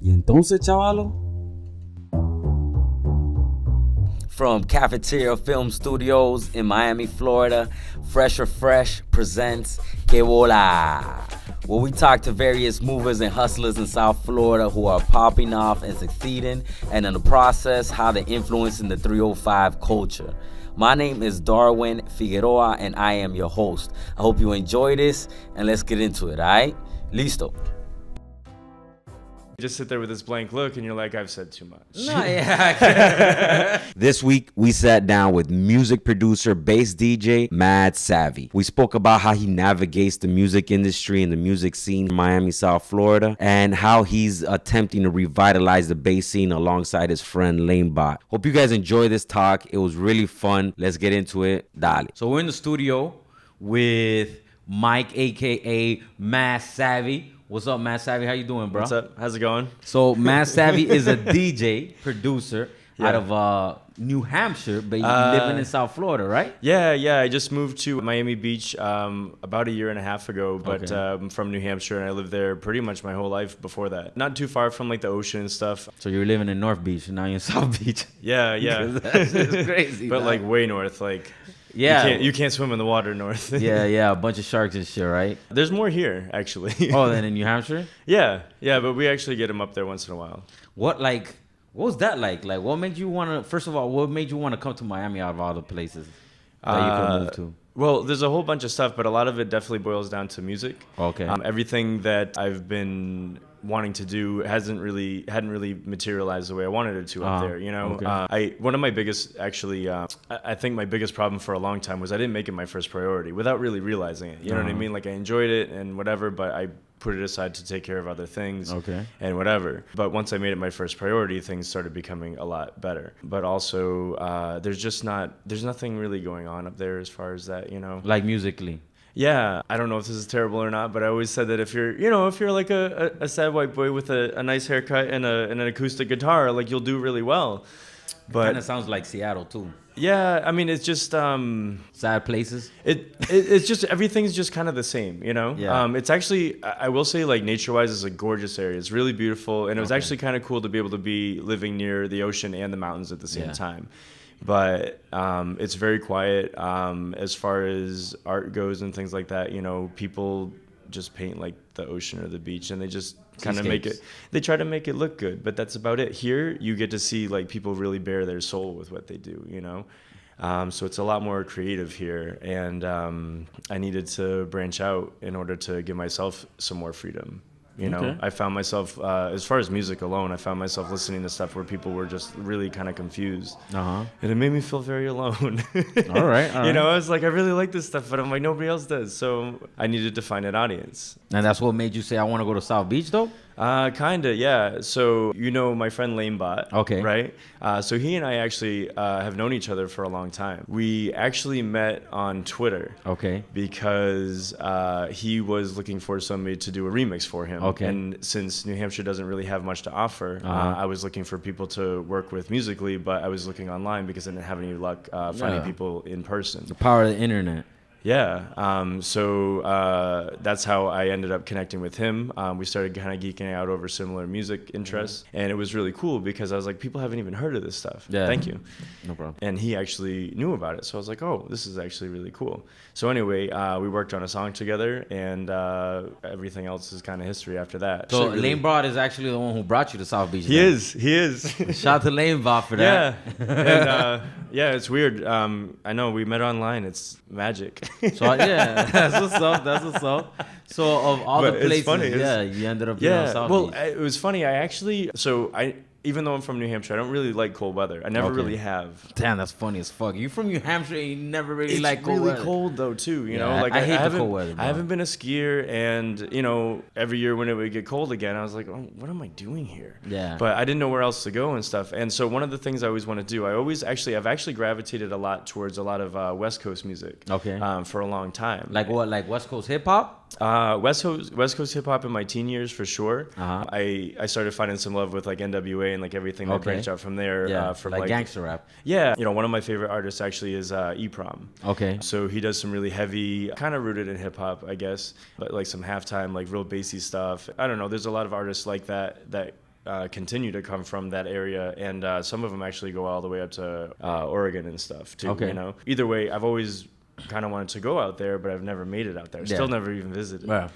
Y entonces, chavalo. From Cafeteria Film Studios in Miami, Florida, Fresher Fresh presents Que Bola, where we talk to various movers and hustlers in South Florida who are popping off and succeeding, and in the process, how they're influencing the 305 culture. My name is Darwin Figueroa, and I am your host. I hope you enjoy this, and let's get into it, all right? Listo. You just sit there with this blank look and you're like, I've said too much. No, yeah. This week, we sat down with music producer, bass DJ, Mad Savvy. We spoke about how he navigates the music industry and the music scene in Miami, South Florida, and how he's attempting to revitalize the bass scene alongside his friend Lanebot. Hope you guys enjoy this talk. It was really fun. Let's get into it. Dale. So we're in the studio with Mike, aka Mad Savvy. What's up, Mad Savvy? How you doing, bro? What's up? How's it going? So Mad Savvy is a DJ, producer out of New Hampshire, but you living in South Florida, right? Yeah. I just moved to Miami Beach about a year and a half ago, but I'm from New Hampshire, and I lived there pretty much my whole life before that. Not too far from like the ocean and stuff. So you're living in North Beach, and now you're in South Beach. Yeah. It's crazy. But like way north, like yeah, you can't swim in the water north. yeah, a bunch of sharks and shit, right? There's more here actually. Oh, than in New Hampshire? Yeah, but we actually get them up there once in a while. What was that like? Like, what made you want to? First of all, what made you want to come to Miami out of all the places that you could move to? Well, there's a whole bunch of stuff, but a lot of it definitely boils down to music. Okay. Everything that I've been wanting to do hadn't really materialized the way I wanted it to up there. You know, okay. One of my biggest I think my biggest problem for a long time was I didn't make it my first priority without really realizing it. You know what I mean? Like I enjoyed it and whatever, but I put it aside to take care of other things and whatever. But once I made it my first priority, things started becoming a lot better. But also, there's nothing really going on up there as far as that, you know. Like musically. Yeah, I don't know if this is terrible or not, but I always said that if you're like a sad white boy with a nice haircut and an acoustic guitar, like you'll do really well. But Kind of sounds like Seattle too. yeah, I mean it's just Sad places. It's just everything's just kind of the same, you know. Yeah. It's actually, I will say, like nature-wise, it's a gorgeous area. It's really beautiful, and it was actually kind of cool to be able to be living near the ocean and the mountains at the same time. But it's very quiet as far as art goes and things like that. You know, people just paint like the ocean or the beach, and they just kind of make it. They try to make it look good, but that's about it. Here, you get to see like people really bare their soul with what they do. You know. So it's a lot more creative here, and I needed to branch out in order to give myself some more freedom. You know, I found myself, as far as music alone, I found myself listening to stuff where people were just really kind of confused. And it made me feel very alone. All right. You know, I was like, I really like this stuff, but I'm like, nobody else does. So I needed to find an audience. And that's what made you say, I want to go to South Beach, though? Kinda, yeah. So, you know, my friend Lanebot, right? So he and I actually have known each other for a long time. We actually met on Twitter. Because he was looking for somebody to do a remix for him. And since New Hampshire doesn't really have much to offer, I was looking for people to work with musically, but I was looking online because I didn't have any luck finding people in person. The power of the internet. Yeah. So that's how I ended up connecting with him. We started kind of geeking out over similar music interests. And it was really cool because I was like, people haven't even heard of this stuff. Yeah. Thank you. No problem. And he actually knew about it. So I was like, oh, this is actually really cool. So anyway, we worked on a song together, and everything else is kind of history after that. So Lanebot is actually the one who brought you to South Beach. He is. Shout out to Lanebot for that. Yeah. And it's weird. I know we met online. It's magic. So yeah, that's what's up. So of all the places, funny, you ended up being on South Beach. It was funny. Even though I'm from New Hampshire, I don't really like cold weather. I never really have. Damn, that's funny as fuck. You from New Hampshire and you never really like cold weather. It's really cold though too. You know, like I hate the cold weather. I haven't been a skier, and you know, every year when it would get cold again, I was like, oh, what am I doing here? Yeah. But I didn't know where else to go and stuff. And so one of the things I always want to do, I've actually gravitated a lot towards a lot of West Coast music. For a long time. Like what? Like West Coast hip hop? West Coast hip hop in my teen years for sure. I started finding some love with like NWA and like everything that branched out from there. From like gangster rap. Yeah, you know, one of my favorite artists actually is E-Prom. Okay. So he does some really heavy, kind of rooted in hip hop, I guess, but like some halftime, like real bassy stuff. I don't know. There's a lot of artists like that continue to come from that area, and some of them actually go all the way up to Oregon and stuff too. Okay. You know, either way, I've always kind of wanted to go out there, but I've never made it out there. Still never even visited. Yeah.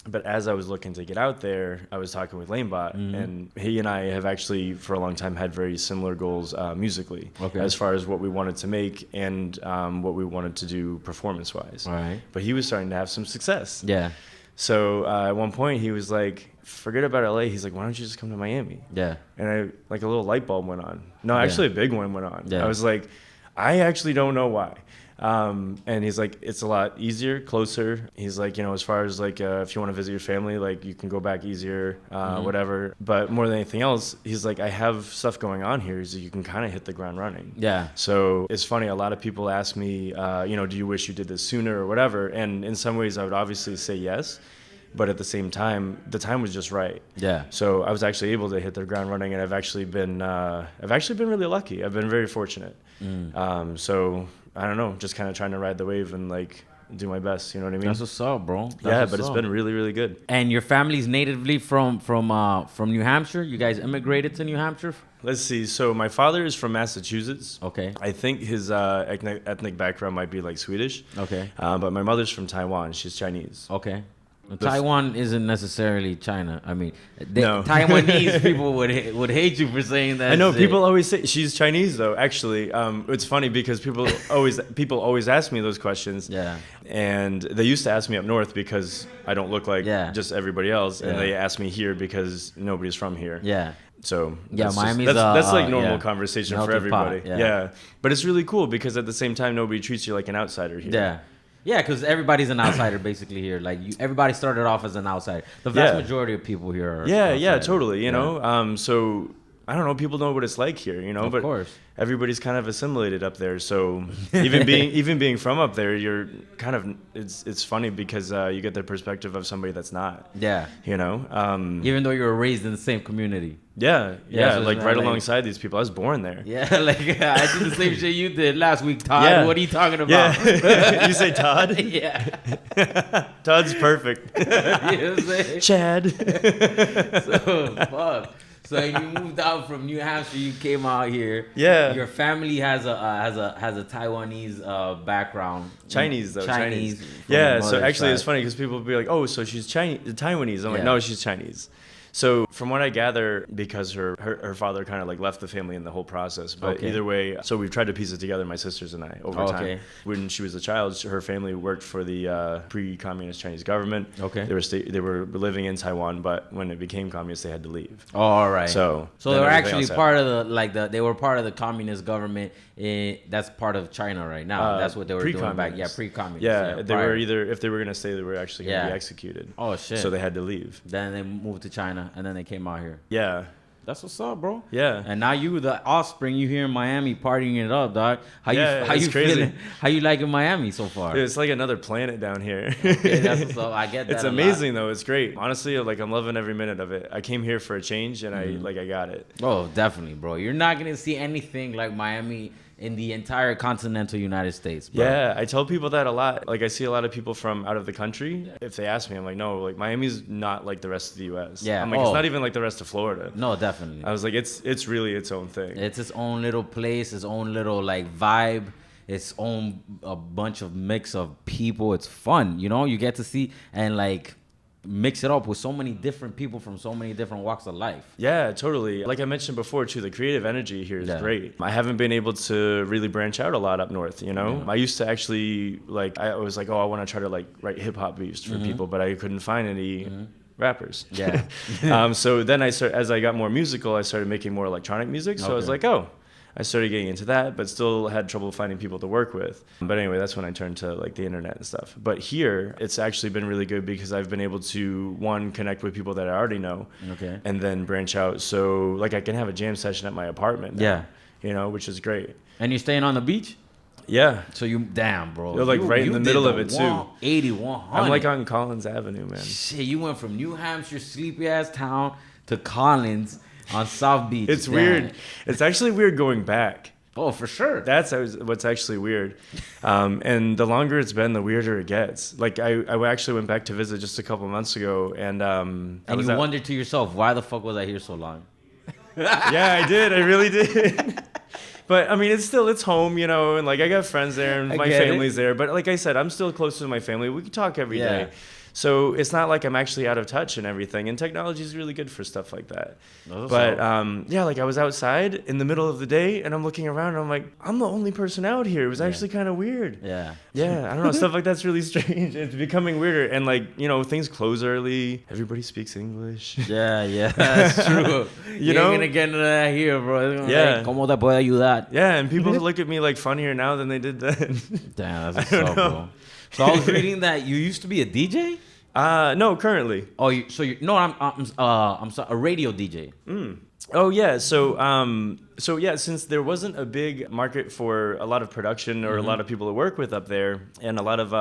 But as I was looking to get out there, I was talking with Lanebot, and he and I have actually for a long time had very similar goals musically, as far as what we wanted to make and what we wanted to do performance-wise. All right. But he was starting to have some success. Yeah. So at one point he was like, forget about LA. He's like, why don't you just come to Miami? Yeah. And I, like, a little light bulb went on. No, actually a big one went on. Yeah. I was like, I actually don't know why. And he's like, it's a lot easier, closer. He's like, you know, as far as like, if you want to visit your family, like you can go back easier, whatever. But more than anything else, he's like, I have stuff going on here so you can kind of hit the ground running. Yeah. So it's funny. A lot of people ask me, you know, do you wish you did this sooner or whatever? And in some ways I would obviously say yes. But at the same time, the time was just right. Yeah. So I was actually able to hit the ground running, and I've actually been really lucky. I've been very fortunate. So I don't know, just kind of trying to ride the wave and like do my best. You know what I mean? That's what's up, bro. But it's been really, really good. And your family's natively from New Hampshire? You guys immigrated to New Hampshire? Let's see. So my father is from Massachusetts. Okay. I think his ethnic background might be like Swedish. Okay. But my mother's from Taiwan. She's Chinese. Okay. Taiwan isn't necessarily China. I mean, No. Taiwanese people would hate you for saying that. I know shit. people always say she's Chinese though. Actually, it's funny because people always ask me those questions. Yeah. And they used to ask me up north because I don't look like just everybody else, and they ask me here because nobody's from here. Yeah. So Miami's that's like normal conversation for melting pot, everybody. Yeah. But it's really cool because at the same time nobody treats you like an outsider here. Yeah. Yeah, because everybody's an outsider basically here. Like everybody started off as an outsider. The vast majority of people here are. Yeah, totally. You know, so I don't know. People know what it's like here. You know, Of course. everybody's kind of assimilated up there. So even being from up there, you're kind of it's funny because you get the perspective of somebody that's not. Yeah. You know. Even though you were raised in the same community. Yeah, so like it's right like- alongside these people. I was born there. Yeah, like I did the same shit you did last week, Todd. Yeah. What are you talking about? Yeah. You say Todd? Yeah. Todd's perfect. You know what I'm saying? Chad. So, fuck. So you moved out from New Hampshire. You came out here. Yeah. Your family has a Taiwanese background. Chinese though. Chinese. from Yeah. the So mother's actually, it's side. funny because people will be like, "Oh, so she's Chinese, Taiwanese." I'm like, Yeah. "No, she's Chinese." So from what I gather, because her father kind of like left the family in the whole process. But Okay. either way, so we've tried to piece it together, my sisters and I, over time. Okay. When she was a child, her family worked for the pre-communist Chinese government. Okay. They were living in Taiwan, but when it became communist, they had to leave. Oh, all right. So they then were everything actually else part of they were part of the communist government. That's part of China right now. That's what they were doing back. Yeah, pre-communist. pre-communist. Yeah, they prior. were either, if they were going to stay, they were actually going to Yeah. be executed. Oh shit. So they had to leave. Then they moved to China, and then they came out here. Yeah. That's what's up, bro. Yeah. And now you, the offspring, you here in Miami partying it up, dog. How it's you crazy. feeling? How you liking Miami so far? Dude, it's like another planet down here. Okay, that's what's up. I get that. It's a lot. amazing though. It's great. Honestly, like I'm loving every minute of it. I came here for a change, and Mm-hmm. I got it. Oh, definitely, bro. You're not gonna see anything like Miami in the entire continental United States, bro. Yeah, I tell people that a lot. Like I see a lot of people from out of the country. If they ask me, I'm like, no, like Miami's not like the rest of the U.S. Yeah. I'm like, Oh. it's not even like the rest of Florida. No, definitely. I was like, it's really its own thing. It's its own little place, its own little like vibe, its own a bunch of mix of people. It's fun, you know. You get to see and like mix it up with so many different people from so many different walks of life. Yeah, totally. Like I mentioned before, too, the creative energy here is Yeah. great. I haven't been able to really branch out a lot up north, you know? I used to actually, like, I was like, oh, I want to try to, like, write hip-hop beats for people, but I couldn't find any rappers. Yeah. So then as I got more musical, I started making more electronic music. So I was Okay. like, oh. I started getting into that, but still had trouble finding people to work with. But anyway, that's when I turned to like the internet and stuff. But here, it's actually been really good because I've been able to, one, connect with people that I already know, Okay. and then branch out. So like I can have a jam session at my apartment now, Yeah. you know, which is great. And you're staying on the beach? Yeah. So you damn, bro. You're, like, right in the did middle of it, too. 180, 100. I'm like on Collins Avenue, man. Shit, you went from New Hampshire, sleepy ass town, to Collins on South Beach. It's Damn. weird. It's actually weird going back. Oh, for sure. That's what's actually weird. And the longer it's been, the weirder it gets. Like I actually went back to visit just a couple months ago, and I And was you at- wondered to yourself, why the fuck was I here so long? Yeah, I did. I really did. But I mean, it's home, you know, and like I got friends there and my family's there. But like I said, I'm still close to my family. We can talk every day. So it's not like I'm actually out of touch and everything. And technology is really good for stuff like that. But yeah, like I was outside in the middle of the day and I'm looking around and I'm like, I'm the only person out here. It was actually kind of weird. Yeah. Yeah, I don't know. Stuff like that's really strange. It's becoming weirder. And like, you know, things close early. Everybody speaks English. Yeah, that's true. You know? Ain't gonna get into that here, bro. Yeah. ¿Cómo te puedo ayudar? Yeah, and people look at me like funnier now than they did then. Damn, that's what's up, bro. So I was reading that you used to be a DJ? No, currently. Oh, I'm sorry, a radio DJ. Oh yeah, so yeah, since there wasn't a big market for a lot of production or a lot of people to work with up there, and a lot of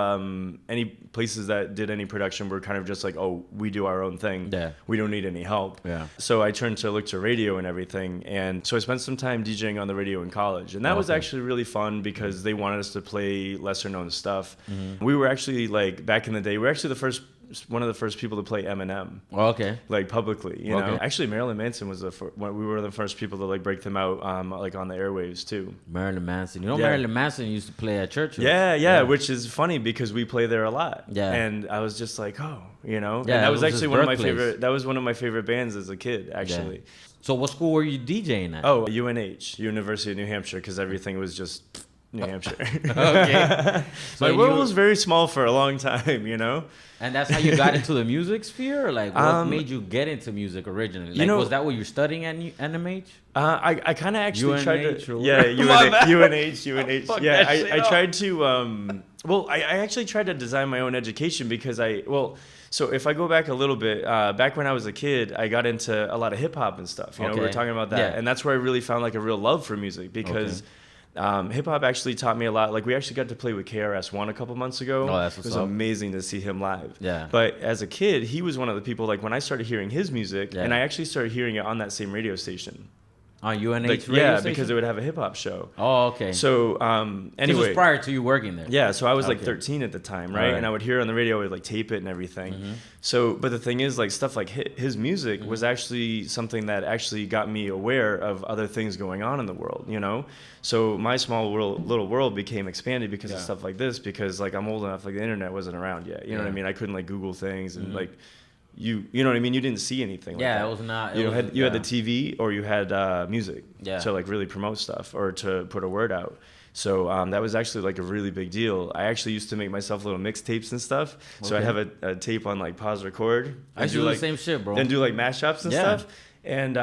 any places that did any production were kind of just like, oh, we do our own thing. Yeah. We don't need any help. Yeah. So I turned to look to radio and everything, and so I spent some time DJing on the radio in college, and that was actually really fun because they wanted us to play lesser known stuff. We were actually like back in the day, we were actually one of the first people to play Eminem. Oh, okay. Like publicly, you know. Actually, Marilyn Manson was we were the first people to like break them out, like on the airwaves too. Marilyn Manson, Marilyn Manson used to play at churches. Yeah, which is funny because we play there a lot. Yeah. And I was just like, oh, you know. Yeah, and that was actually one of my birthplace. favorite. That was one of my favorite bands as a kid, actually. Yeah. So what school were you DJing at? Oh, UNH, University of New Hampshire, because everything was just New Hampshire. Okay. My world was very small for a long time, you know. And that's how you got into the music sphere? Or like, what made you get into music originally? Like, was that what you were studying at NMH? I kind of actually tried to. UNH Yeah, UNH. Yeah, I up. tried to. Well, I actually tried to design my own education because so if I go back a little bit, back when I was a kid, I got into a lot of hip hop and stuff. You know, we were talking about that, Yeah. and that's where I really found like a real love for music because. Hip hop actually taught me a lot. Like we actually got to play with KRS-One a couple months ago. Oh, that's it what's was up. amazing to see him live. Yeah. But as a kid, he was one of the people. Like when I started hearing his music, Yeah. and I actually started hearing it on that same radio station. On UNH Like, radio yeah, station? because it would have a hip hop show. Oh, okay. So This anyway, was prior to you working there. yeah, so I was like Okay. 13 at the time, right? Alright. And I would hear it on the radio, I would like tape it and everything. So, but the thing is, like stuff like his music was actually something that actually got me aware of other things going on in the world, you know? So my small little world became expanded because of stuff like this, because like I'm old enough, like the internet wasn't around yet, you know what I mean? I couldn't like Google things and like, you know what I mean? You didn't see anything like that. Yeah, it was not. You had the TV or you had music Yeah. to like really promote stuff or to put a word out. So that was actually like a really big deal. I actually used to make myself little mixtapes and stuff. So I'd have a tape on like pause record. I used to do the same shit, bro. Then do like mashups and Yeah. stuff. And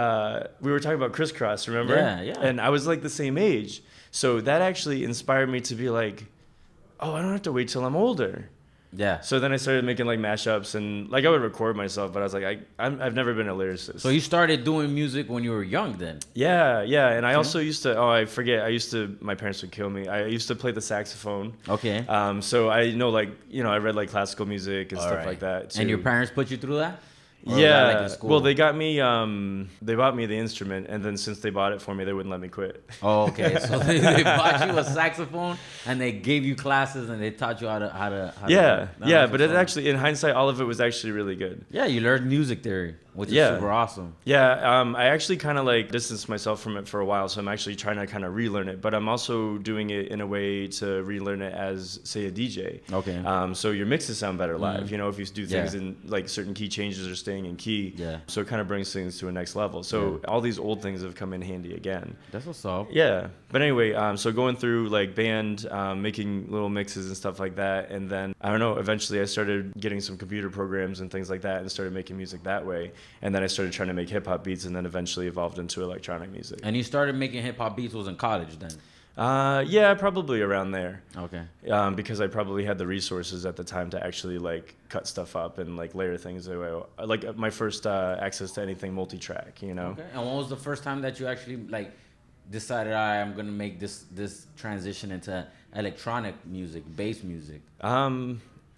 we were talking about crisscross, remember? Yeah. And I was like the same age. So that actually inspired me to be like, oh, I don't have to wait till I'm older. Yeah. So then I started making like mashups and like I would record myself, but I was like, I've never been a lyricist. So you started doing music when you were young then? Yeah. And I also used to, my parents would kill me. I used to play the saxophone. Okay. So I know like, I read like classical music and stuff Alright. like that too. And your parents put you through that? Or was that, Yeah. like, in school? Well, they got me, they bought me the instrument and then since they bought it for me, they wouldn't let me quit. Oh, okay. So they bought you a saxophone and they gave you classes and they taught you how to Yeah. No, Yeah. that's But it awesome. actually, in hindsight, all of it was actually really good. Yeah, you learned music theory, which is Yeah. super awesome. Yeah, I actually kind of like distanced myself from it for a while, so I'm actually trying to kind of relearn it. But I'm also doing it in a way to relearn it as, say, a DJ. Okay. So your mixes sound better live. If you do things Yeah. in like certain key changes or staying in key. Yeah. So it kind of brings things to a next level. So all these old things have come in handy again. That's what's up. Yeah, but anyway, so going through like band, making little mixes and stuff like that, and then I don't know. Eventually, I started getting some computer programs and things like that, and started making music that way. And then I started trying to make hip hop beats, and then eventually evolved into electronic music. And you started making hip hop beats was in college then? Yeah, probably around there. Okay. Because I probably had the resources at the time to actually like cut stuff up and like layer things away. Like my first access to anything multi-track, Okay. And when was the first time that you actually like decided, all right, I'm gonna make this transition into electronic music, bass music?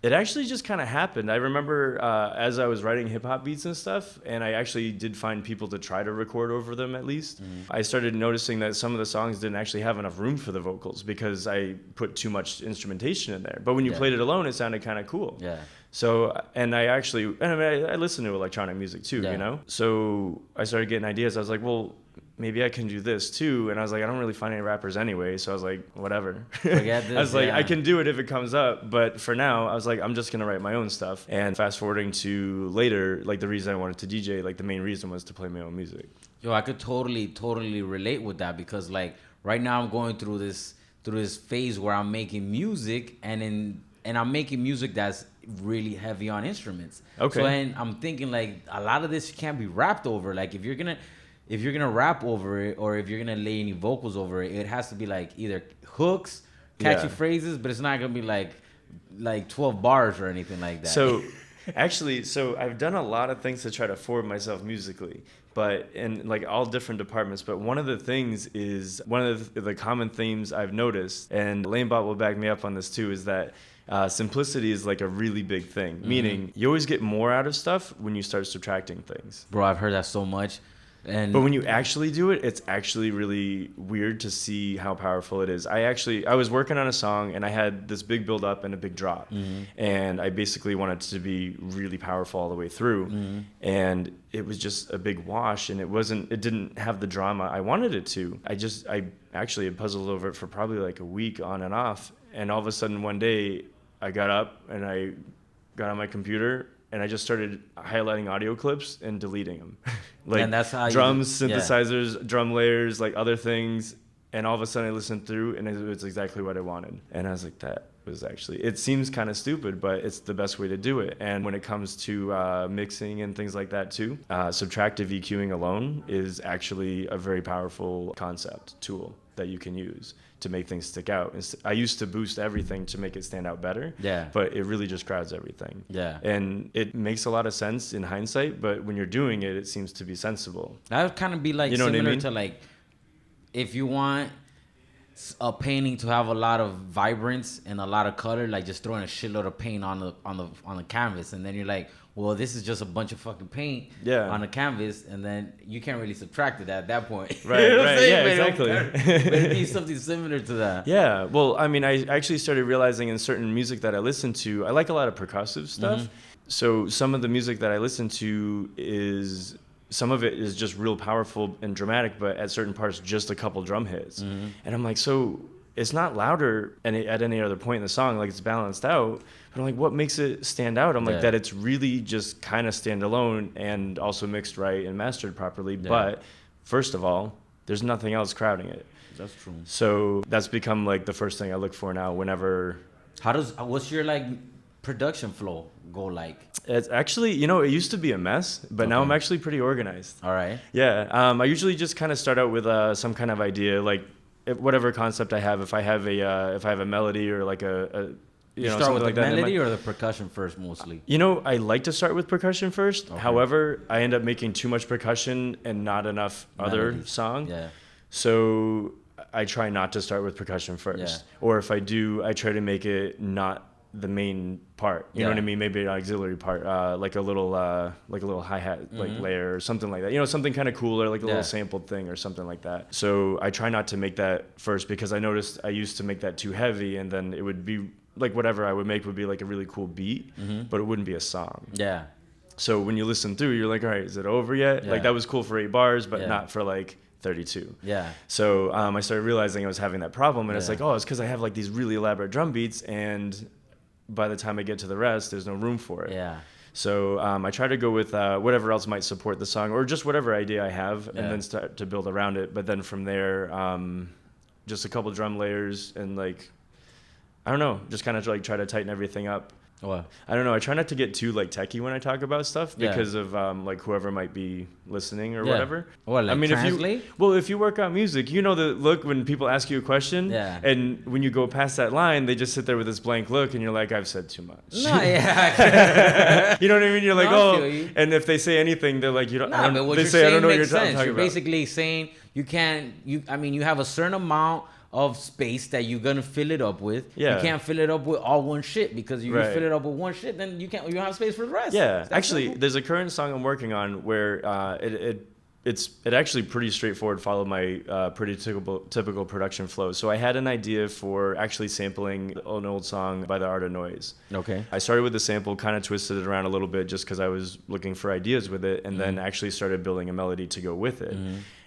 It actually just kind of happened. I remember as I was writing hip hop beats and stuff, and I actually did find people to try to record over them at least. I started noticing that some of the songs didn't actually have enough room for the vocals because I put too much instrumentation in there. But when you played it alone, it sounded kind of cool. Yeah. So, and I listen to electronic music too, you know? So I started getting ideas. I was like, well, maybe I can do this too. And I was like, I don't really find any rappers anyway. So I was like, whatever. Forget this, I was like, I can do it if it comes up. But for now, I was like, I'm just going to write my own stuff. And fast forwarding to later, like the reason I wanted to DJ, like the main reason was to play my own music. Yo, I could totally relate with that because like right now I'm going through this phase where I'm making music and I'm making music that's really heavy on instruments. Okay. So and I'm thinking like a lot of this can't be rapped over. Like if you're gonna rap over it or if you're gonna lay any vocals over it, it has to be like either hooks, catchy phrases, but it's not gonna be like 12 bars or anything like that. So actually, I've done a lot of things to try to forward myself musically, but in like all different departments. But one of the things is one of the common themes I've noticed, and Lanebot will back me up on this too, is that simplicity is like a really big thing. Meaning you always get more out of stuff when you start subtracting things. Bro, I've heard that so much. But when you actually do it, it's actually really weird to see how powerful it is. I was working on a song and I had this big build up and a big drop. And I basically wanted it to be really powerful all the way through. And it was just a big wash and it didn't have the drama I wanted it to. I actually had puzzled over it for probably like a week on and off. And all of a sudden one day I got up and I got on my computer and I just started highlighting audio clips and deleting them. Like and that's how drums, synthesizers, drum layers, like other things. And all of a sudden I listened through and it was exactly what I wanted. And I was like, that was actually, it seems kind of stupid, but it's the best way to do it. And when it comes to mixing and things like that too, subtractive EQing alone is actually a very powerful concept tool that you can use to make things stick out. I used to boost everything to make it stand out better, but it really just crowds everything. And it makes a lot of sense in hindsight, but when you're doing it, it seems to be sensible. That would kind of be like similar to like, if you want a painting to have a lot of vibrance and a lot of color, like just throwing a shitload of paint on the canvas, and then you're like, well, this is just a bunch of fucking paint on a canvas, and then you can't really subtract it at that point. Right, you know right, yeah, exactly. But it'd be something similar to that. Yeah, well, I mean, I actually started realizing in certain music that I listen to, I like a lot of percussive stuff. So some of the music that I listen to some of it is just real powerful and dramatic, but at certain parts, just a couple drum hits. And I'm like, so it's not louder at any other point in the song, like it's balanced out. But I'm like, what makes it stand out? I'm like, that it's really just kind of standalone and also mixed right and mastered properly. But first of all, there's nothing else crowding it. That's true. So that's become like the first thing I look for now whenever. What's your like production flow go like? It's actually, it used to be a mess, but now I'm actually pretty organized. All right. Yeah. I usually just kind of start out with some kind of idea, like whatever concept I have. If I have a melody or like you start with the melody or the percussion first mostly? I like to start with percussion first. However, I end up making too much percussion and not enough other song. Yeah. So I try not to start with percussion first. Yeah. Or if I do, I try to make it not the main part. You know what I mean? Maybe an auxiliary part, like a little hi-hat like layer or something like that. Something kind of cooler, like a little sampled thing or something like that. So I try not to make that first because I noticed I used to make that too heavy and then it would be like whatever I would make would be like a really cool beat, but it wouldn't be a song. Yeah. So when you listen through, you're like, all right, is it over yet? Yeah. Like that was cool for 8 bars, but not for like 32. Yeah. So I started realizing I was having that problem, and it's like, oh, it's because I have like these really elaborate drum beats, and by the time I get to the rest, there's no room for it. Yeah. So I try to go with whatever else might support the song, or just whatever idea I have, and then start to build around it. But then from there, just a couple drum layers and like, I don't know, just kind of like try to tighten everything up. What? I don't know. I try not to get too like techie when I talk about stuff because of like whoever might be listening or whatever. What, like I mean, translate? If you work on music, the look when people ask you a question, and when you go past that line, they just sit there with this blank look, and you're like, I've said too much. No, yeah. You know what I mean? You're like, and if they say anything, they're like, you don't. But what they say, I don't know what you're talking about. You're basically saying you have a certain amount of space that you're gonna fill it up with. Yeah. You can't fill it up with all one shit, because if you Right. fill it up with one shit, then you don't have space for the rest. Yeah, Is that actually, simple? there's a current song I'm working on where it actually pretty straightforward, followed my pretty typical production flow. So I had an idea for actually sampling an old song by the Art of Noise. Okay. I started with the sample, kind of twisted it around a little bit just because I was looking for ideas with it, and then actually started building a melody to go with it.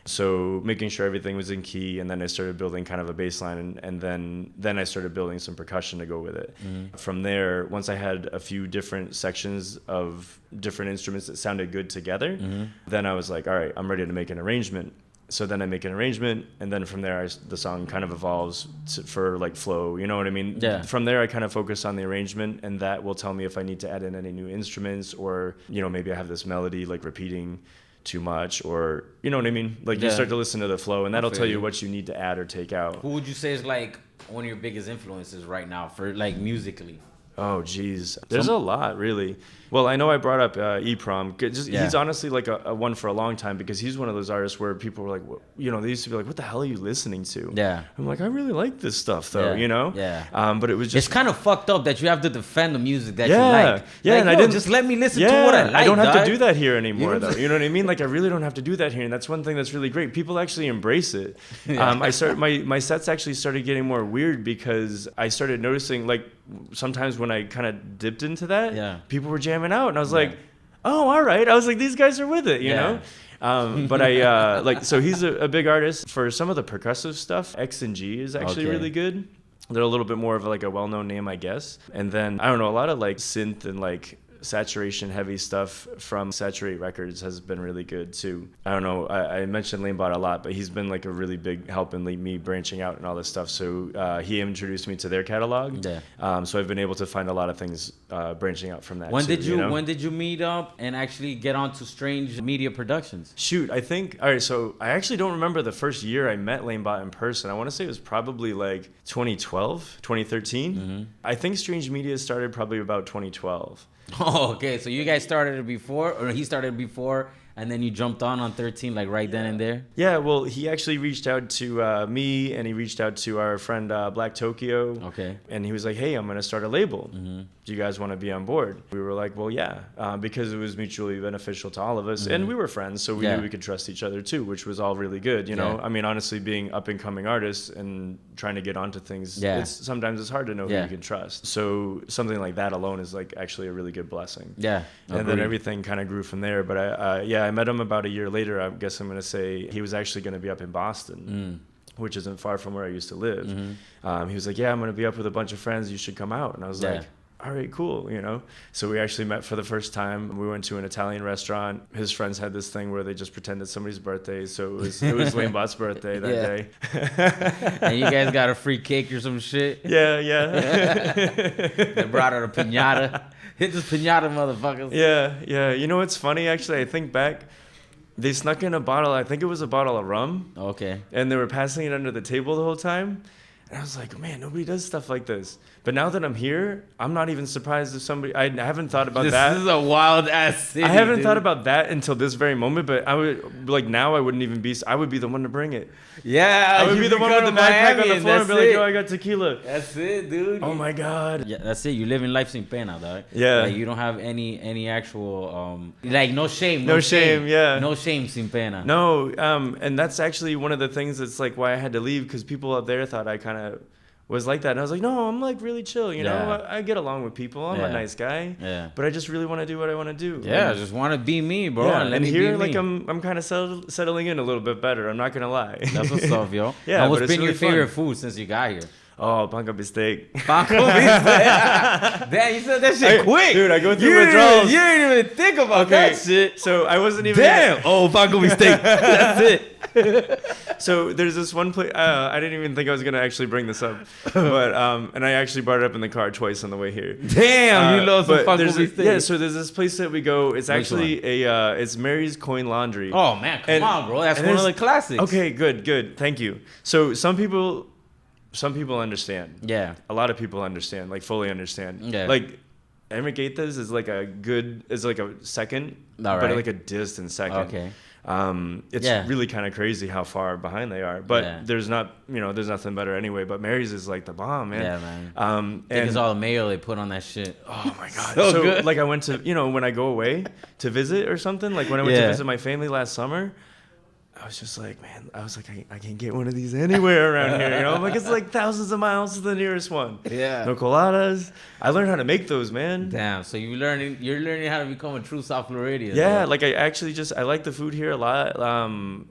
So making sure everything was in key, and then I started building kind of a bass line, and then I started building some percussion to go with it. From there, once I had a few different sections of different instruments that sounded good together, then I was like, all right, I'm ready to make an arrangement. So then I make an arrangement, and then from there, the song kind of evolves for like flow. You know what I mean? Yeah. From there, I kind of focus on the arrangement, and that will tell me if I need to add in any new instruments, or maybe I have this melody like repeating too much, or you know what I mean? Like you start to listen to the flow, and that'll tell you what you need to add or take out. Who would you say is like one of your biggest influences right now for like musically? Oh, geez. There's a lot, really. Well, I know I brought up E-Prom. He's honestly like a one for a long time, because he's one of those artists where people were like, they used to be like, what the hell are you listening to? Yeah. I'm like, I really like this stuff, though, Yeah. But it was just... It's kind of fucked up that you have to defend the music that you Yeah. like. Yeah, Like, and I yo, didn't... just let me listen to what I like, I don't have dog. to do that here anymore, You know? though. You know what I mean? Like, I really don't have to do that here, and that's one thing that's really great. People actually embrace it. My sets actually started getting more weird, because I started noticing, like, sometimes when I kind of dipped into that, people were jamming out, and I was like, oh, all right. I was like, these guys are with it, you know? But I so he's a big artist. For some of the percussive stuff, X and G is actually really good. They're a little bit more of like a well-known name, I guess. And then I don't know, a lot of like synth and like saturation heavy stuff from Saturate Records has been really good too. I don't know, I mentioned Lanebot a lot, but he's been like a really big help in me branching out and all this stuff. So he introduced me to their catalog. So I've been able to find a lot of things branching out from that. When too, when did you meet up and actually get onto Strange Media Productions? Shoot, I think, all right, so I actually don't remember the first year I met Lanebot in person. I want to say it was probably like 2012, 2013. I think Strange Media started probably about 2012. Oh, okay. So you guys started it before, or he started before, and then you jumped on 13, like right then and there? Yeah, well, he actually reached out to me, and he reached out to our friend Black Tokyo. Okay. And he was like, hey, I'm going to start a label. Do you guys want to be on board? We were like, well, yeah, because it was mutually beneficial to all of us. And we were friends, so we knew we could trust each other too, which was all really good. You know, I mean, honestly, being up and coming artists and trying to get onto things, sometimes it's hard to know who you can trust. So something like that alone is like actually a really good blessing. Yeah. And then everything kind of grew from there. But I met him about a year later. I guess I'm going to say he was actually going to be up in Boston, which isn't far from where I used to live. He was like, yeah, I'm going to be up with a bunch of friends. You should come out. And I was like, all right, cool, you know? So we actually met for the first time. We went to an Italian restaurant. His friends had this thing where they just pretended somebody's birthday. So it was Lanebot's birthday that day. And you guys got a free cake or some shit? Yeah. They brought out a piñata. Hit this piñata, motherfuckers. Yeah. You know what's funny, actually? I think back, they snuck in a bottle. I think it was a bottle of rum. Okay. And they were passing it under the table the whole time. And I was like, man, nobody does stuff like this. But now that I'm here, I'm not even surprised if somebody... I haven't thought about that. This is a wild-ass city, I haven't thought about that until this very moment, but I would... Like, now I wouldn't even be... I would be the one to bring it. Yeah. I would be the one with the backpack on the floor and be like, yo, I got tequila. That's it, dude. Oh, my God. Yeah, that's it. You live in life sin pena, dog. Yeah. Like, you don't have any actual... like, no shame. No shame, yeah. No shame sin pena. No, and that's actually one of the things that's, like, why I had to leave, because people up there thought I kind of... was like that, and I was like, no, I'm like really chill, you know. I get along with people. I'm a nice guy. Yeah. But I just really want to do what I want to do. Yeah, I just want to be me, bro. Yeah. And, let and me here, be like, me. I'm kind of settling in a little bit better. I'm not gonna lie. That's what's up, yo. Yeah. And what's but been it's your really favorite fun. food since you got here? Oh, panca bistec. Panko bistec. Damn, you said that shit quick. Dude, I go through withdrawals. You didn't even think about that shit. So I wasn't even. Damn. Oh, panko bistec. That's it. So there's this one place. I didn't even think I was gonna actually bring this up, but and I actually brought it up in the car twice on the way here. Damn, you love some but panko there's bistec. Yeah, so there's this place that we go. It's actually it's Mary's Coin Laundry. Oh man, come on, bro. That's one of the classics. Okay, good. Thank you. So some people understand. Yeah. A lot of people understand, like fully understand. Yeah. Like Enriqueta's is like a second, All but right. like a distant second. Okay. It's Yeah. really kind of crazy how far behind they are. But Yeah. there's nothing better anyway. But Mary's is like the bomb, man. Yeah, man. I think And it's all the mayo they put on that shit. oh my god, So good. like I went to when I go away to visit or something, like when I went to Yeah. visit my family last summer. I was just like, man, I can't get one of these anywhere around here. I'm like, it's like thousands of miles to the nearest one. Yeah. No coladas. I learned how to make those, man. Damn. So you're learning how to become a true South Floridian. Yeah, though. like I like the food here a lot.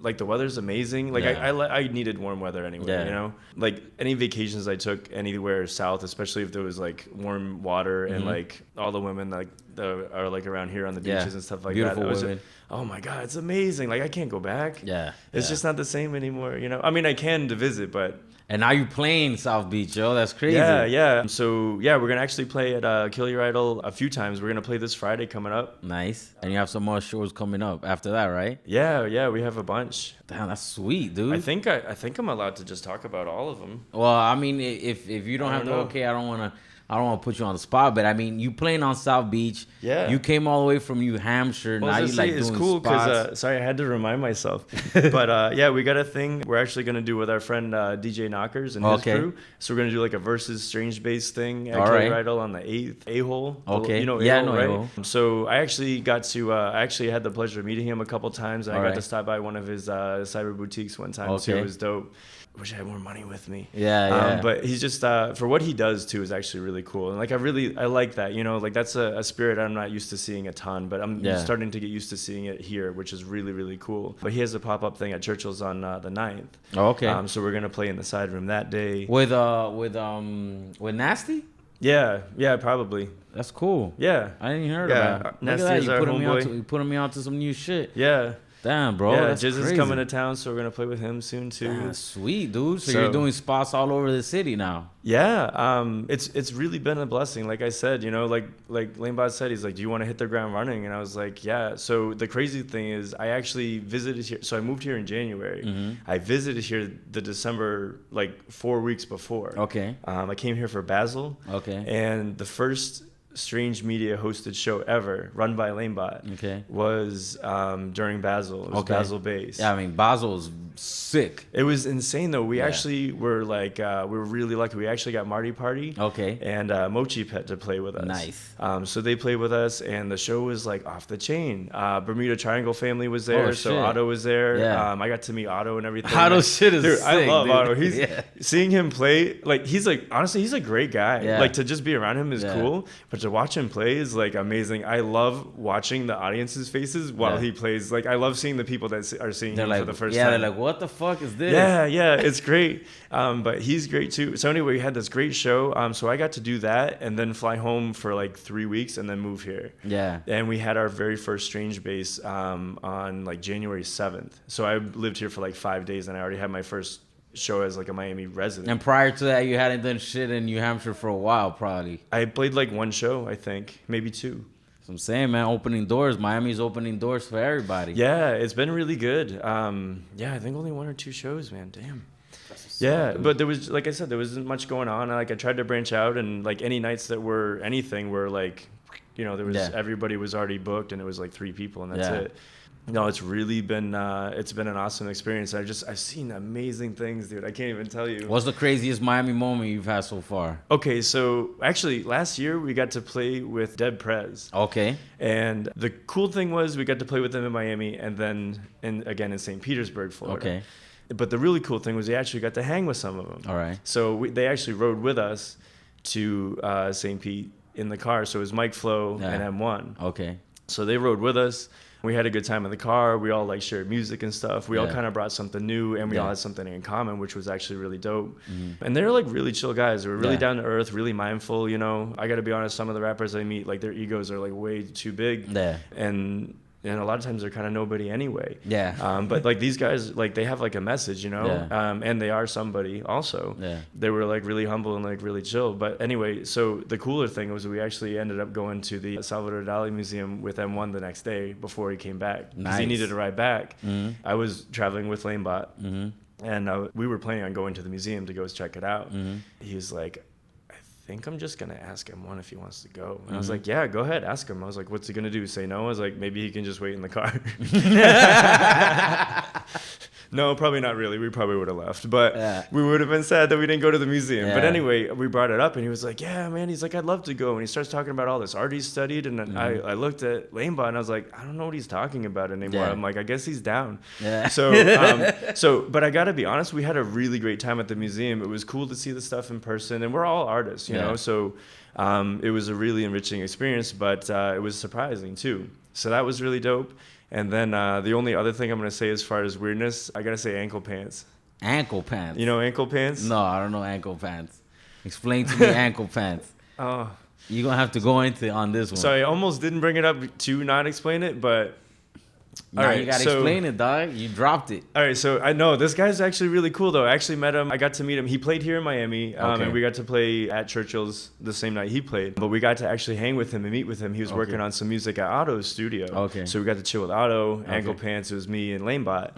Like the weather's amazing. Like Yeah. I needed warm weather anyway. Yeah. Like any vacations I took anywhere south, especially if there was like warm water and like all the women like are like around here on the Yeah. beaches and stuff like Beautiful that. women. Oh my god, it's amazing. Like I can't go back. Yeah. It's Yeah. just not the same anymore. I mean, I can to visit, but And now you playing South Beach, yo. That's crazy. yeah. So yeah, we're gonna actually play at Kill Your Idol a few times. We're gonna play this Friday coming up. Nice. And you have some more shows coming up after that, right? Yeah, we have a bunch. Damn, that's sweet, dude. I think I'm allowed to just talk about all of them. Well, I mean, if you don't I have don't the know. okay, I don't want to put you on the spot, but I mean, you playing on South Beach. Yeah. You came all the way from New Hampshire. Well, now you like it's doing cool spots. because sorry, I had to remind myself. But yeah, we got a thing we're actually gonna do with our friend DJ Knockers and his Okay. crew. So we're gonna do like a versus Strange Bass thing at All Kill right. Your Idol on the 8th. A-hole. Okay. You know Yeah, I A-hole, know right? A-hole. So I actually got to I actually had the pleasure of meeting him a couple times. And I All got right. to stop by one of his cyber boutiques one time. So Okay. it was dope. Wish I had more money with me. Yeah. But he's just for what he does too is actually really cool, and like I like that. Like that's a spirit I'm not used to seeing a ton, but I'm Yeah. starting to get used to seeing it here, which is really really cool. But he has a pop up thing at Churchill's on the 9th. Oh, okay. So we're gonna play in the side room that day. with Nasty. Yeah, probably. That's cool. Yeah, I didn't hear Yeah, about it. Look Nasty at that. is You our putting me on homeboy. to you putting me on to some new shit. yeah. Damn, bro. Yeah, That's Jizz is crazy. coming to town, so we're gonna play with him soon too. Damn, sweet, dude. So So- you're doing spots all over the city now. Yeah, it's really been a blessing. Like I said, like Lanebot said, he's like, "Do you want to hit the ground running?" And I was like, "Yeah." So the crazy thing is, I actually visited here. So I moved here in January. I visited here the December, like 4 weeks before. Okay. I came here for Basel. Okay. And the first Strange Media hosted show ever, run by Lanebot, Okay. was during Basel. It was Okay. Basel Base. Yeah, I mean, Basel's sick. It was insane though. We Yeah. actually were like, we were really lucky. We actually got Marty Party. Okay. And Mochi Pet to play with us. Nice. So they played with us, and the show was like off the chain. Bermuda Triangle family was there, Oh, so shit. Otto was there. Yeah. I got to meet Otto and everything. Otto's shit is dude, I sick, love dude. Otto. He's Yeah. seeing him play. Like he's like honestly, he's a great guy. Yeah. Like to just be around him is Yeah. cool, but to watch him play is like amazing. I love watching the audience's faces while Yeah. he plays. Like I love seeing the people that are seeing They're him like, for the first yeah, time. they're like, what the fuck is this? Yeah, it's great. But he's great too. So anyway, we had this great show. So I got to do that and then fly home for like 3 weeks and then move here. Yeah. And we had our very first Strange Base on like January 7th. So I lived here for like 5 days and I already had my first show as like a Miami resident. And prior to that, you hadn't done shit in New Hampshire for a while, probably. I played like one show, I think, maybe two. So I'm saying, man, opening doors. Miami's opening doors for everybody. Yeah, it's been really good. Yeah, I think only 1 or 2 shows, man. Damn. Yeah, but there was, like I said, there wasn't much going on. Like I tried to branch out, and like any nights that were anything were like, there was everybody was already booked, and it was like 3 people, and that's Yeah. it. No, it's really been an awesome experience. I've seen amazing things, dude. I can't even tell you. What's the craziest Miami moment you've had so far? Okay, so actually last year we got to play with Dead Prez. Okay. And the cool thing was we got to play with them in Miami and then again in St. Petersburg, Florida. Okay. But the really cool thing was we actually got to hang with some of them. All right. So they actually rode with us to St. Pete in the car. So it was Mike Flo Yeah. and M1. Okay. So they rode with us. We had a good time in the car. We all like shared music and stuff. We all Yeah. kind of brought something new, and we all Yeah. had something in common, which was actually really dope. And they're like really chill guys. They were really Yeah. down to earth, really mindful. I got to be honest. Some of the rappers I meet, like their egos are like way too big. Yeah. And a lot of times they're kind of nobody anyway. Yeah. But like these guys, like they have like a message, Yeah. and they are somebody also. Yeah. They were like really humble and like really chill. But anyway, so the cooler thing was we actually ended up going to the Salvador Dali Museum with M1 the next day before he came back. Because he Nice. needed to ride back. Mm-hmm. I was traveling with Lanebot. Mm-hmm. And we were planning on going to the museum to go check it out. Mm-hmm. He was like, I think I'm just gonna ask M1 if he wants to go. And I was like, yeah, go ahead, ask him. I was like, what's he gonna do? Say no? I was like, maybe he can just wait in the car. No, probably not really. We probably would have left, but we would have been sad that we didn't go to the museum. But anyway, we brought it up, and he was like, yeah, man. He's like, I'd love to go. And he starts talking about all this art he studied, and I looked at Lanebot, and I was like, I don't know what he's talking about anymore. I'm like, I guess he's down. So, but I gotta be honest, we had a really great time at the museum. It was cool to see the stuff in person, and we're all artists, you know. So it was a really enriching experience, but it was surprising too. So that was really dope. And then the only other thing I'm going to say as far as weirdness, I got to say ankle pants. Ankle pants? You know ankle pants? No, I don't know ankle pants. Explain to me ankle pants. Oh. You're going to have to go into on this one. So I almost didn't bring it up to not explain it, but... Now you got to explain it, dog. You dropped it. All right, so I know this guy's actually really cool, though. I actually met him. I got to meet him. He played here in Miami, and we got to play at Churchill's the same night he played. But we got to actually hang with him and meet with him. He was working on some music at Otto's studio. So we got to chill with Otto, Ankle Pants. It was me and Lanebot.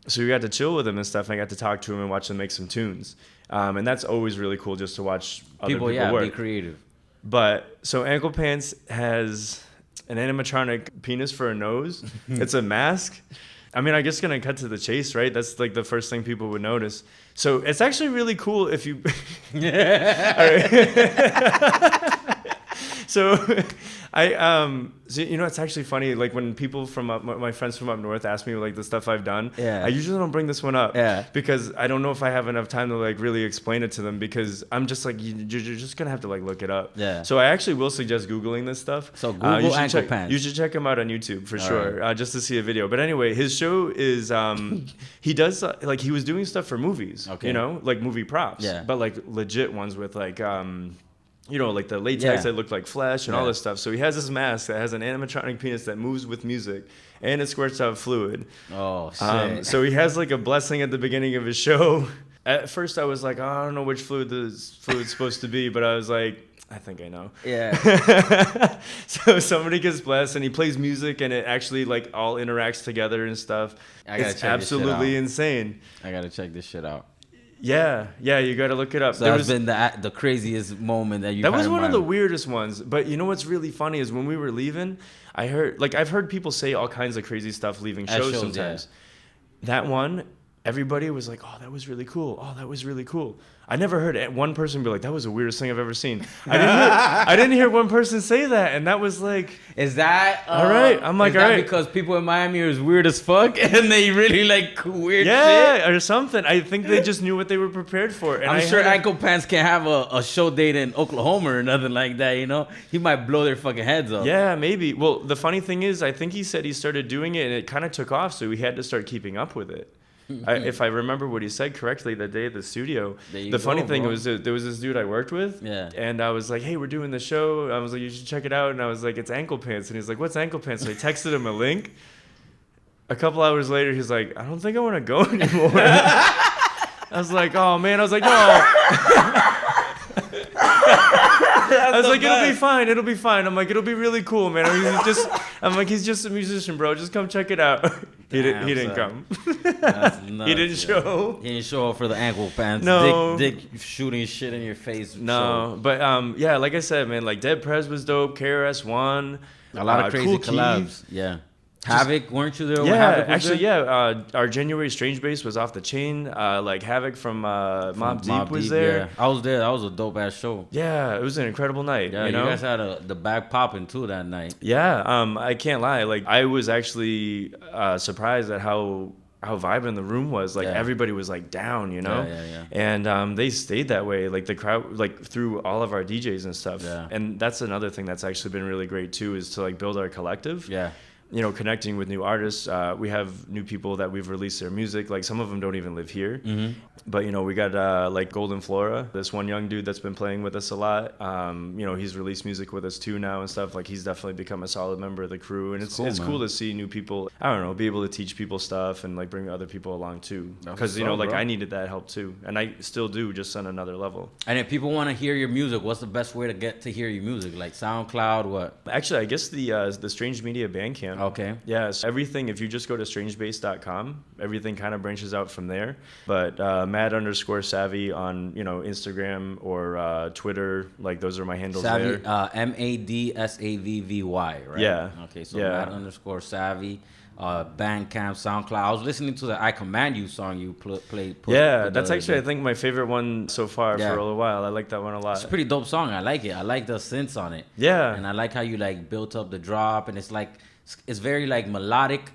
So we got to chill with him and stuff, and I got to talk to him and watch him make some tunes. And that's always really cool just to watch other people work. Be creative. But so Ankle Pants has an animatronic penis for a nose. It's a mask. I mean, I guess gonna cut to the chase, right? That's like the first thing people would notice. So it's actually really cool if you. So so, you know, it's actually funny. Like when people from my friends from up north ask me like the stuff I've done, I usually don't bring this one up, because I don't know if I have enough time to like really explain it to them, because I'm just like you're just gonna have to like look it up. So I actually will suggest Googling this stuff. So Google ankle pants. You should check him out on YouTube for sure, just to see a video. But anyway, his show is he does like he was doing stuff for movies, you know, like movie props, but like legit ones with like you know, like the latex that looked like flesh and all this stuff. So he has this mask that has an animatronic penis that moves with music, and it squirts out fluid. Oh, shit. So he has like a blessing at the beginning of his show. At first I was like, oh, I don't know which fluid this fluid's supposed to be, but I was like, I think I know. So somebody gets blessed, and he plays music, and it actually like all interacts together and stuff. It's absolutely insane. I gotta check this shit out. Yeah, you got to look it up. So that's been the craziest moment that you. That was one of the weirdest ones. But you know what's really funny is when we were leaving, I've heard people say all kinds of crazy stuff leaving shows sometimes. That one, everybody was like, "Oh, that was really cool. Oh, that was really cool." I never heard one person be like, "That was the weirdest thing I've ever seen." I didn't hear one person say that, and that was like, "Is that all right?" I'm like, "All right," right, because people in Miami are weird as fuck, and they really like weird shit, or something. I think they just knew what they were prepared for. And I'm sure Ankle Pants can't have a show date in Oklahoma or nothing like that. You know, he might blow their fucking heads off. Yeah, maybe. Well, the funny thing is, I think he said he started doing it, and it kind of took off, so he had to start keeping up with it. If I remember what he said correctly that day at the studio, the funny thing was that there was this dude I worked with, and I was like, hey, we're doing the show. I was like, you should check it out. And I was like, it's Ankle Pants. And he's like, what's Ankle Pants? So I texted him a link. A couple hours later, he's like, I don't think I want to go anymore. I was like, oh, man. I was like, no. I was like, it'll be fine. It'll be fine. I'm like, it'll be really cool, man. He's just a musician, bro. Just come check it out. He didn't come. That's nuts, he didn't show. He didn't show up for the Ankle Pants. No. Dick shooting shit in your face. No, show. But yeah, like I said, man, like Dead Prez was dope. KRS One. A lot of crazy Cool collabs. Yeah. Havoc, weren't you there? Yeah, actually, our January Strange Bass was off the chain. Like Havoc from Mobb Deep was there. Yeah. I was there. That was a dope ass show. Yeah, it was an incredible night. Yeah, you know? guys had the bag popping too that night. Yeah, I can't lie. Like I was actually surprised at how vibrant the room was. Like everybody was like down, you know. Yeah. And they stayed that way. Like the crowd, like through all of our DJs and stuff. Yeah. And that's another thing that's actually been really great too, is to like build our collective. Yeah. You know, connecting with new artists. We have new people that we've released their music. Like some of them don't even live here. Mm-hmm. But, you know, we got like Golden Flora, this one young dude that's been playing with us a lot. You know, he's released music with us too now and stuff. Like he's definitely become a solid member of the crew. And it's cool to see new people, I don't know, be able to teach people stuff and like bring other people along too. Because, you know, like I needed that help too. And I still do, just on another level. And if people want to hear your music, what's the best way to get to hear your music? Like SoundCloud, what? Actually, I guess the Strange Media Bandcamp. Okay. Yeah, so everything, if you just go to strangebase.com, everything kind of branches out from there. But mad_savvy on, Instagram or Twitter, like those are my handles Savvy, there. MADSAVVY, right? Yeah. Okay, so Yeah. mad_savvy, Bandcamp, SoundCloud. I was listening to the I Command You song you played. Yeah, that's actually, I think, my favorite one so far Yeah. for a little while. I like that one a lot. It's a pretty dope song. I like it. I like the synths on it. Yeah. And I like how you like built up the drop, and it's very like melodic,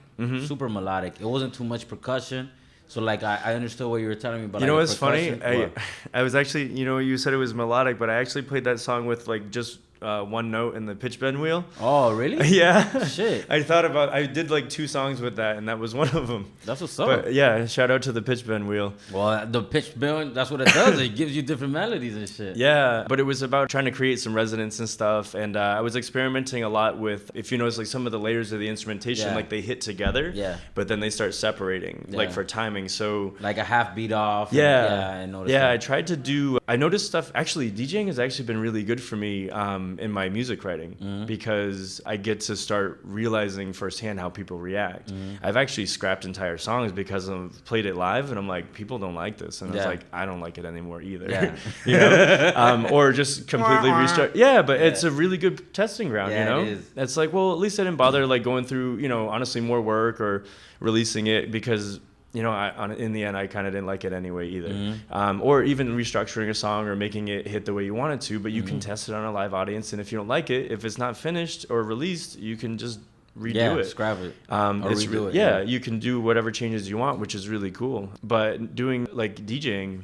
super melodic. It wasn't too much percussion. So like I understood what you were telling me about. You know like, what's funny? percussion. I was actually, you said it was melodic, but I actually played that song with like just one note in the pitch bend wheel. Oh, really? Yeah. Shit. I did like 2 songs with that, and that was one of them. That's what's up. But yeah, shout out to the pitch bend wheel. Well, the pitch bend, that's what it does. It gives you different melodies and shit. Yeah, but it was about trying to create some resonance and stuff, and I was experimenting a lot with, if you notice, like some of the layers of the instrumentation, Yeah. like they hit together, Yeah. but then they start separating, like Yeah. for timing. So Like a half beat off. yeah, I noticed. yeah. that. I tried to do. I noticed stuff. Actually, DJing has actually been really good for me in my music writing because I get to start realizing firsthand how people react. I've actually scrapped entire songs because I've played it live, and I'm like, people don't like this, and I was Yeah. like, I don't like it anymore either. Yeah. Or just completely restart. Yeah, but Yeah. it's a really good testing ground. Yeah, it is. It's like, well, at least I didn't bother like going through, honestly, more work or releasing it because. In the end, I kind of didn't like it anyway either. Or even restructuring a song or making it hit the way you want it to, but you can test it on a live audience. And if you don't like it, if it's not finished or released, you can just redo it. Scrap it. Or It's redo it. yeah, you can do whatever changes you want, which is really cool. But doing like DJing,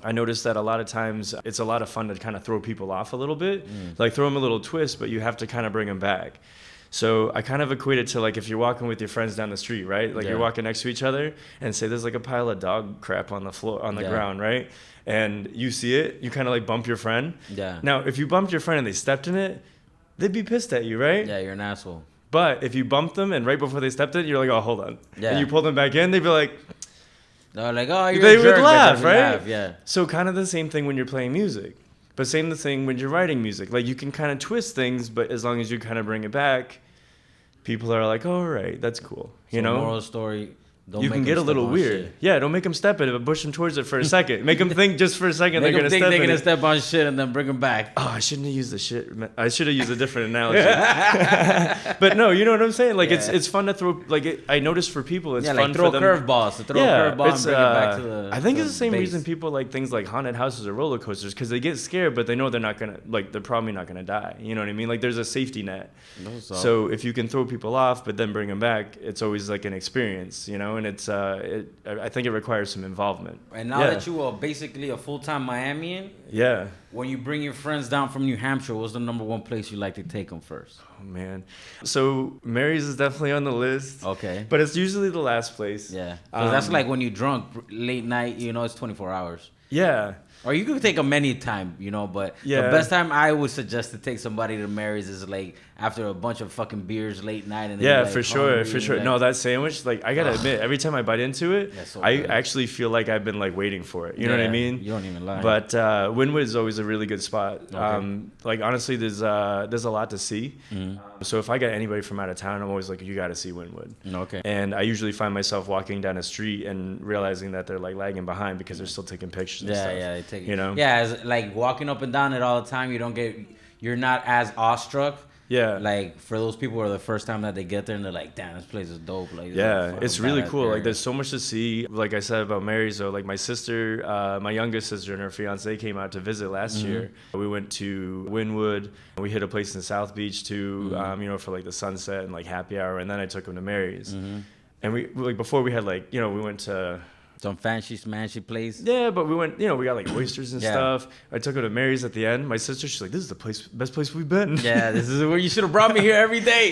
I noticed that a lot of times it's a lot of fun to kind of throw people off a little bit, like throw them a little twist, but you have to kind of bring them back. So I kind of equate it to like if you're walking with your friends down the street, right? Like you're walking next to each other and say there's like a pile of dog crap on the floor, on the ground, right? And you see it, you kind of like bump your friend. Yeah. Now, if you bumped your friend and they stepped in it, they'd be pissed at you, right? Yeah, you're an asshole. But if you bumped them and right before they stepped in it, you're like, oh, hold on. Yeah. And you pull them back in, they'd be like, They're like, oh, you're they a jerk. would laugh, But they right? laugh, yeah. So kind of the same thing when you're playing music. But same the thing when you're writing music. Like you can kind of twist things, but as long as you kind of bring it back, people are like, oh, right, that's cool. So moral story, don't you make can them get a step little on weird. shit. Yeah, don't make them step in it, but push them towards it for a second. Make them think just for a second Make they're them going to think step they're in gonna it. step on shit and then bring them back. Oh, I shouldn't have used the shit. I should have used a different analogy. But no, you know what I'm saying? Like it's fun to throw. Like I noticed for people, it's Yeah, fun like throw for them. curveballs. To throw a curveball and it's, bring it back to the. I think to it's the same base. reason people like things like haunted houses or roller coasters because they get scared, but they know they're not gonna they're probably not gonna die. You know what I mean? Like there's a safety net. So if you can throw people off but then bring them back, it's always like an experience, and it's I think it requires some involvement. And now that you are basically a full-time Miamian, yeah. when you bring your friends down from New Hampshire, what's the number one place you like to take them first? Oh man, so Mary's is definitely on the list. Okay. But it's usually the last place. Yeah. Because that's like when you drunk late night, it's 24 hours. Yeah. Or you could take them anytime, but the Yeah. best time I would suggest to take somebody to Mary's is like after a bunch of fucking beers late night. And Yeah, like for sure, hungry for and, sure. like, No, that sandwich, like I gotta admit, every time I bite into it, Yeah, so I good. actually feel like I've been like waiting for it. You know what I Yeah, mean? you don't even lie. But Wynwood is always a really good spot. Okay. Like honestly, there's a lot to see. Mm-hmm. So if I get anybody from out of town, I'm always like, you got to see Wynwood. Okay. And I usually find myself walking down a street and realizing that they're like lagging behind because they're still taking pictures. And stuff, Yeah, they take it. You know? Yeah, it's like walking up and down it all the time. You're not as awestruck. Yeah. Like for those people who are the first time that they get there and they're like, damn, this place is dope. Like, Yeah, it's really cool. Area. Like, there's so much to see. Like I said about Mary's, though, like my sister, my youngest sister and her fiance came out to visit last year. We went to Wynwood. We hit a place in South Beach too, for like the sunset and like happy hour. And then I took them to Mary's. And we like before we had like we went to. Some fancy smashy place. Yeah, but we went, we got like oysters and Yeah. stuff. I took her to Mary's at the end. My sister, she's like, this is the best place we've been. Yeah, this is where you should have brought me here every day.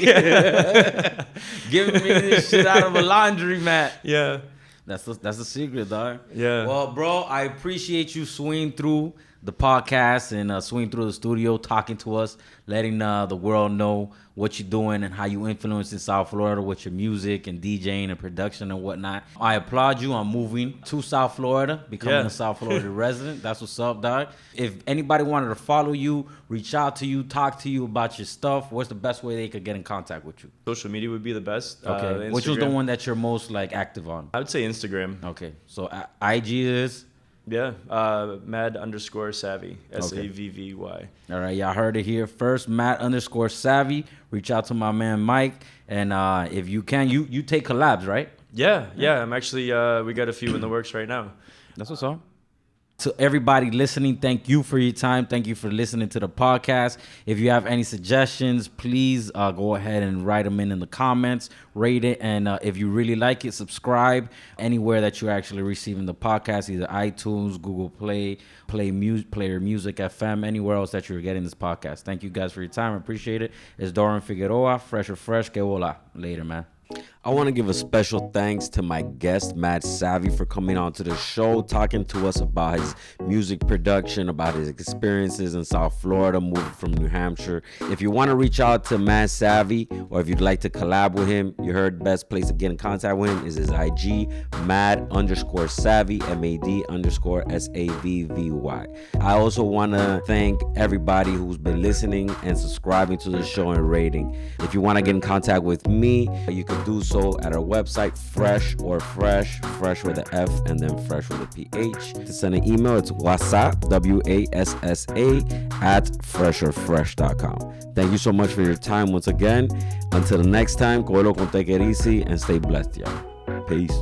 Giving me this shit out of a laundry mat. Yeah. That's the secret, dog. Yeah. Well, bro, I appreciate you swinging through the podcast and swing through the studio, talking to us, letting the world know what you're doing and how you influence in South Florida with your music and DJing and production and whatnot. I applaud you on moving to South Florida, becoming a South Florida resident. That's what's up, dog. If anybody wanted to follow you, reach out to you, talk to you about your stuff, what's the best way they could get in contact with you? Social media would be the best. Okay. Which was the one that you're most like active on? I would say Instagram. Okay. So IG is? Yeah, mad_savvy, SAVVY. All right, y'all heard it here first. Matt_savvy. Reach out to my man Mike, and if you can, you take collabs, right? Yeah. I'm actually we got a few in the works right now. That's what's up. To everybody listening, thank you for your time. Thank you for listening to the podcast. If you have any suggestions, please go ahead and write them in the comments, rate it, and if you really like it, subscribe anywhere that you're actually receiving the podcast, either iTunes, Google Play, Player Music FM, anywhere else that you're getting this podcast. Thank you guys for your time. I appreciate it. It's Doran Figueroa, Fresh. Que Bola. Later, man. I want to give a special thanks to my guest, Mad Savvy, for coming on to the show, talking to us about his music production, about his experiences in South Florida, moving from New Hampshire. If you want to reach out to Mad Savvy, or if you'd like to collab with him, you heard the best place to get in contact with him is his IG, mad_savvy, MAD_SAVVY. I also want to thank everybody who's been listening and subscribing to the show and rating. If you want to get in contact with me, you can do so at our website, Fresh with an F and then Fresh with a PH. To send an email, it's WASA, WASSA @fresherfresh.com. Thank you so much for your time once again. Until the next time, cógelo con take it easy and stay blessed, y'all. Peace.